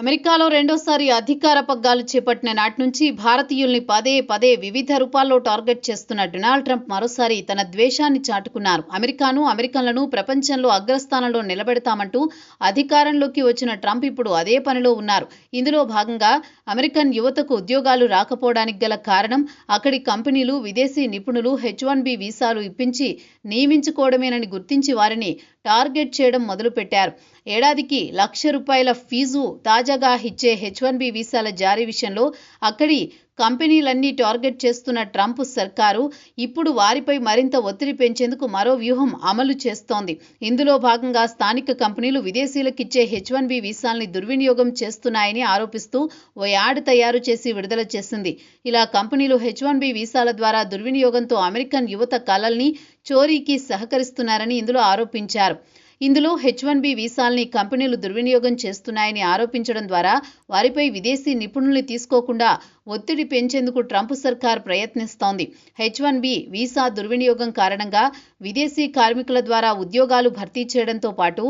అమెరికాలో రెండోసారి అధికార పగ్గాలు చేపట్టిన నాటి నుంచి భారతీయుల్ని పదే పదే వివిధ రూపాల్లో టార్గెట్ చేస్తున్న డొనాల్డ్ ట్రంప్ మరోసారి తన ద్వేషాన్ని చాటుకున్నారు. అమెరికన్లను ప్రపంచంలో అగ్రస్థానంలో నిలబెడతామంటూ అధికారంలోకి వచ్చిన ట్రంప్ ఇప్పుడు అదే పనిలో ఉన్నారు. ఇందులో భాగంగా అమెరికన్ యువతకు ఉద్యోగాలు రాకపోవడానికి గల కారణం అక్కడి కంపెనీలు విదేశీ నిపుణులు H-1B వీసాలు ఇప్పించి నియమించుకోవడమేనని గుర్తించి వారిని టార్గెట్ చేయడం మొదలుపెట్టారు. ఏడాదికి ₹1,00,000 ఫీజు తాజాగా ఇచ్చే H-1B వీసాల జారీ విషయంలో అక్కడి కంపెనీలన్నీ టార్గెట్ చేస్తున్న ట్రంప్ సర్కారు ఇప్పుడు వారిపై మరింత ఒత్తిడి పెంచేందుకు మరో వ్యూహం అమలు చేస్తోంది. ఇందులో భాగంగా స్థానిక కంపెనీలు విదేశీయులకిచ్చే H-1B వీసాల్ని దుర్వినియోగం చేస్తున్నాయని ఆరోపిస్తూ ఓ యాడ్ తయారు చేసి విడుదల చేసింది. ఇలా కంపెనీలు H-1B వీసాల ద్వారా దుర్వినియోగంతో అమెరికన్ యువత కలల్ని చోరీకి సహకరిస్తున్నారని ఇందులో ఆరోపించారు. ఇందులో H-1B వీసాల్ని కంపెనీలు దుర్వినియోగం చేస్తున్నాయని ఆరోపించడం ద్వారా వారిపై విదేశీ నిపుణుల్ని తీసుకోకుండా ఒత్తిడి పెంచేందుకు ట్రంప్ సర్కార్ ప్రయత్నిస్తోంది. H-1B వీసా దుర్వినియోగం కారణంగా విదేశీ కార్మికుల ద్వారా ఉద్యోగాలు భర్తీ చేయడంతో పాటు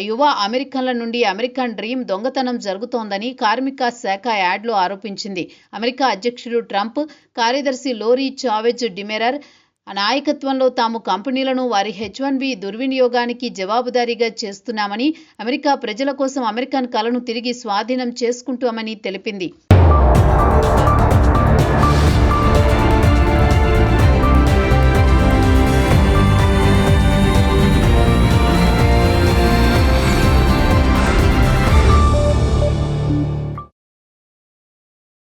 యువ అమెరికన్ల నుండి అమెరికన్ డ్రీమ్ దొంగతనం జరుగుతోందని కార్మిక శాఖ యాడ్లో ఆరోపించింది. అమెరికా అధ్యక్షుడు ట్రంప్ కార్యదర్శి లోరీ చావెజ్ డిమెరర్ నాయకత్వంలో తాము కంపెనీలను వారి H-1B దుర్వినియోగానికి జవాబుదారీగా చేస్తున్నామని, అమెరికా ప్రజల కోసం అమెరికన్ కలను తిరిగి స్వాధీనం చేసుకుంటామని తెలిపింది.